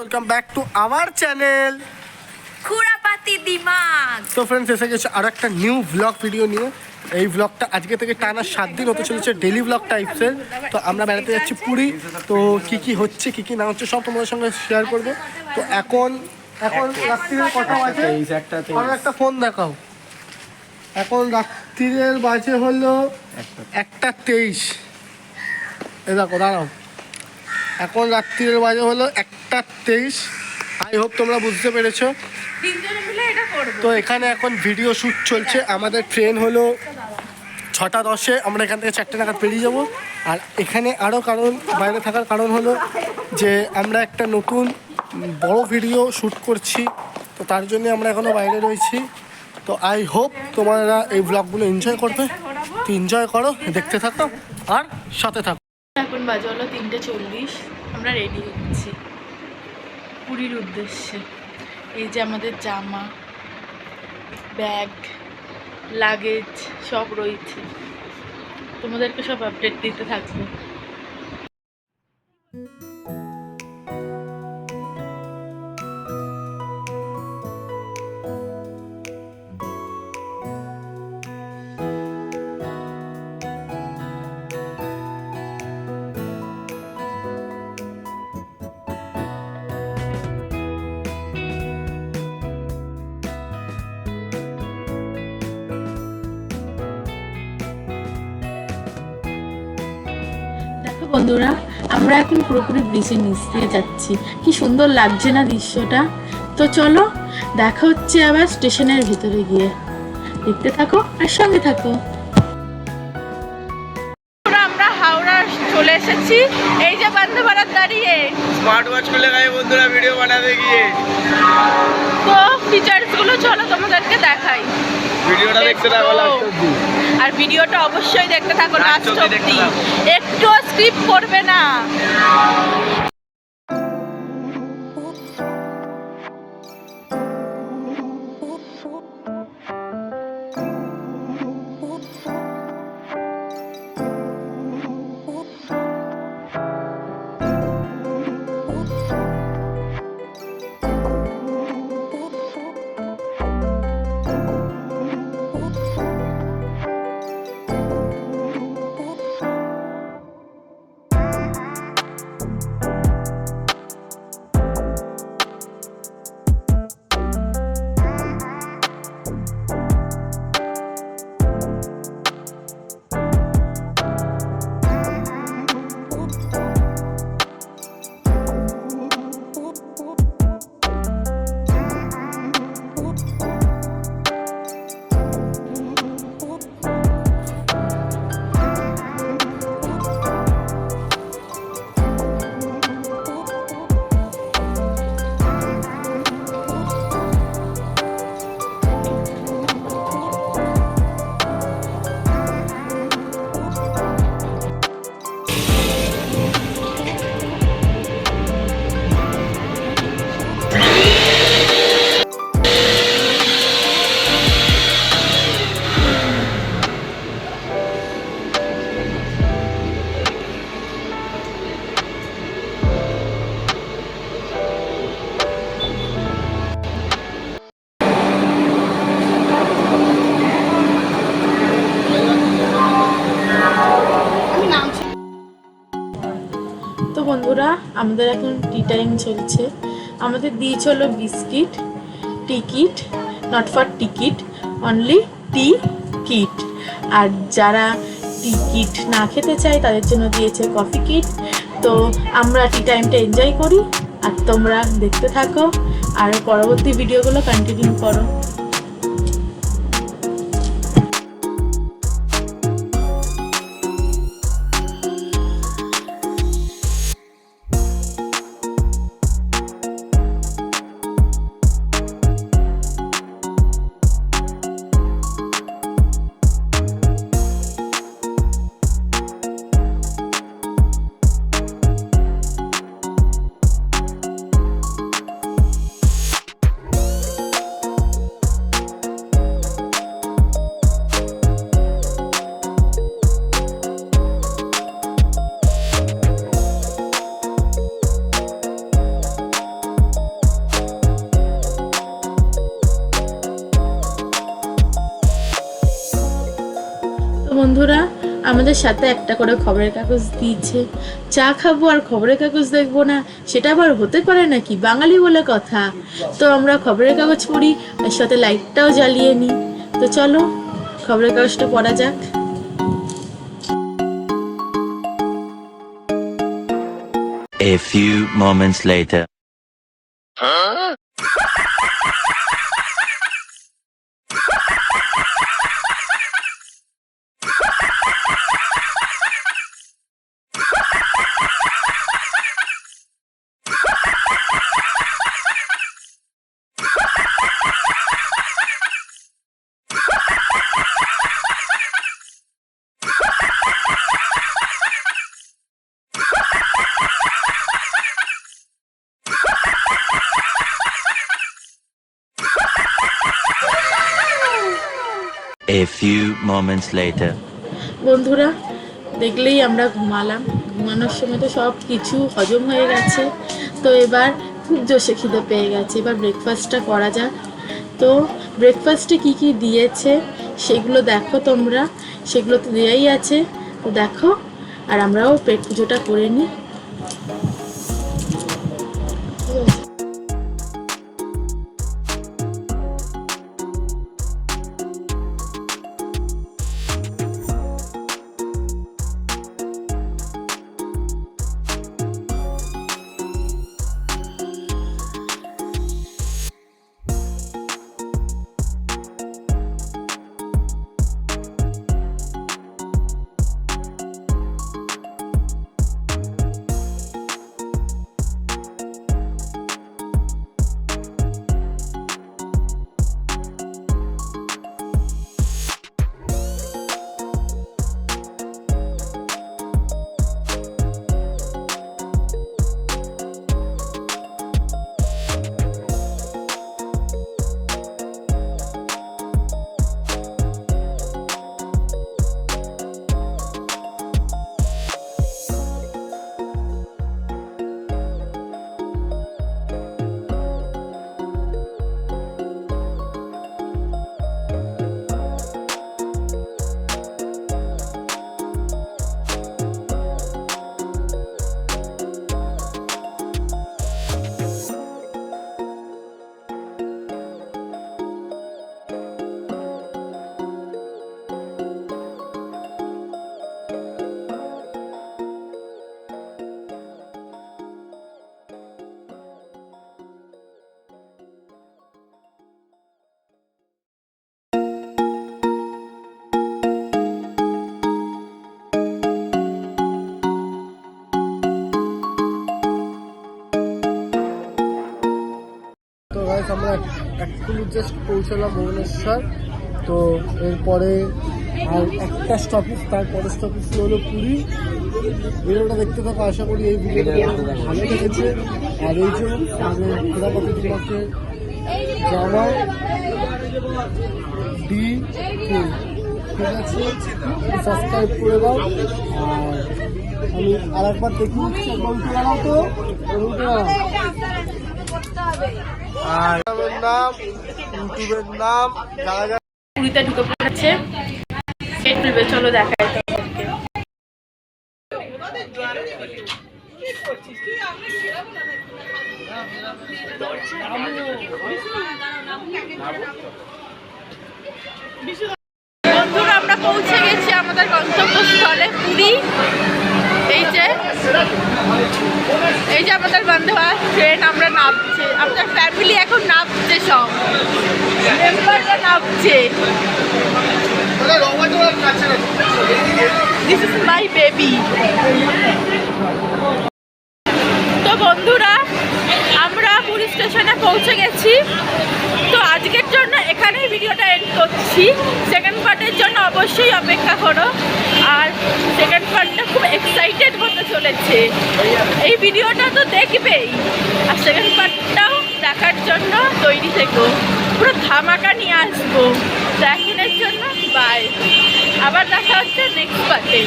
Welcome back to our channel Khurapati Dimag. তো friends, এসে গেছে আর একটা নিউ ব্লগ ভিডিও নিয়ে। এই ব্লগটা আজকে থেকে টানা 7 দিন হতে চলেছে, ডেলি ব্লগ টাইপসের। তো আমরা বেড়াতে যাচ্ছি পুরী। তো কি কি হচ্ছে কি কি না হচ্ছে সব তোমাদের সঙ্গে শেয়ার করব। তো এখন রাত্রির কটা বাজে? আর একটা ফোন দেখাও। এখন রাত্রির বাজে হলো 1:23। এ দেখো, দাঁড়াও। এখন রাত্রির বাজে হলো 1:23। আই হোপ তোমরা বুঝতে পেরেছো। তো এখানে এখন ভিডিও শ্যুট চলছে। আমাদের ট্রেন হলো 6:10। আমরা এখান থেকে 4টে নাগাদ বেরিয়ে যাবো। আর এখানে আরও কারণ, বাইরে থাকার কারণ হলো যে আমরা একটা নতুন বড় ভিডিও শ্যুট করছি। তো তার জন্য আমরা এখনও বাইরে রয়েছি। তো আই হোপ তোমরা এই ব্লগগুলো এনজয় করবে। তো এনজয় করো, দেখতে থাকো আর সাথে থাকো। এখন বাজে হলো 3:40। আমরা রেডি হচ্ছি পুরীর উদ্দেশ্যে। এই যে আমাদের জামা, ব্যাগ, লাগেজ সব রয়েছে। তোমাদেরকে সব আপডেট দিতে থাকবো। বন্ধুরা, আমরা এখন পুরোপুরি ব্রিজের নিচ দিয়ে যাচ্ছি। কি সুন্দর লাগছে না দৃশ্যটা? তো চলো, দেখা হচ্ছে আবার স্টেশনের ভিতরে গিয়ে। দেখতে থাকো আর সঙ্গে থাকো। আমরা হাওড়া চলে এসেছি। এই যে বন্দে ভারত দাঁড়িয়ে স্মার্ট ওয়াচ খুলে গায়ে বন্ধুরা ভিডিও বানাতে গিয়ে। তো ফিচার্স গুলো চলো তোমাদেরকে দেখাই। ভিডিওটা দেখতে থাকো লাস্ট অবধি। আর ভিডিওটা অবশ্যই দেখতে থাকো লাস্ট অবধি। একটুও স্কিপ করবে না। তো বন্ধুরা, আমাদের এখন টি টাইম চলছে। আমাদের দিয়েছে হলো biscuit, ticket, not for ticket, only tea kit. আর যারা টিকিট না খেতে চায় তাদের জন্য দিয়েছে কফি কিট। তো আমরা টি টাইমটা এনজয় করি আর তোমরা দেখতে থাকো আর পরবর্তী ভিডিওগুলো কন্টিনিউ করো। আমাদের সাথে একটা করে খবরের কাগজ দিয়েছে। চা খাবো আর খবরের কাগজ দেখবো না, সেটা আবার হতে পারে নাকি? বাঙালি বলে কথা। তো আমরা খবরের কাগজ পড়ি আর সাথে লাইটটাও জ্বালিয়ে নিই। তো চলো খবরের কাগজটা পড়া যাক। A few moments later. A few moments later. বন্ধুরা দেখলেই আমরা ঘুমালাম। ঘুমানোর সময় তো সব কিছু হজম হয়ে গেছে। তো এবার খুব জোশে খিদে পেয়ে গেছে। এবার ব্রেকফাস্টটা করা যাক। তো ব্রেকফাস্টে কি কি দিয়েছে সেগুলো দেখো তোমরা, সেগুলো তো দেওয়াই আছে। তো দেখো, আর আমরাও পেট পুজোটা করে নিই। আমরা অ্যাকচুয়ালি জাস্ট পৌঁছালাম ভুবনেশ্বর। তো এরপরে আর একটা স্টপেজ, তারপরে স্টপেজ হলো পুরী। ভিডিওটা দেখতে থাকো, আশা করি এই ভিডিওটা ভালো লেগেছে। আর এই যে আমাদের খোলাপাতি তোমাকে যাওয়া ডি ঠিক আছে, সাবস্ক্রাইব করে দাও। আর আমি আর একবার দেখি বানাও তো আর নাম ইউটিউবের নাম জায়গা পুরীতে ঢুকে পড়েছে। পেট খুলবে, চলো দেখাই তোমাদেরকে। বন্ধুরা আমরা পৌঁছে গেছি আমাদের গন্তব্যস্থলে পুরী। এই যে আমাদের বন্ধু ট্রেন, আমরা নামছে, আমাদের ফ্যামিলি এখন নামছে, সব মেম্বাররা নামছে। This is my baby. তো বন্ধুরা আমরা পুরী স্টেশনে পৌঁছে গেছি। তো আজকের জন্য এখানেই ভিডিওটা এন্ড করছি। সেকেন্ড পার্টের জন্য অবশ্যই অপেক্ষা করো। আর সেকেন্ড পার্টটা খুব এক্সাইটেড হতে চলেছে। এই ভিডিওটা তো দেখবেই, আর সেকেন্ড পার্টটাও দেখার জন্য তৈরি থেকো। পুরো ধামাকা নিয়ে আসবো। দেখার জন্য বাই। আবার দেখা হচ্ছে নেক্সট পার্টে।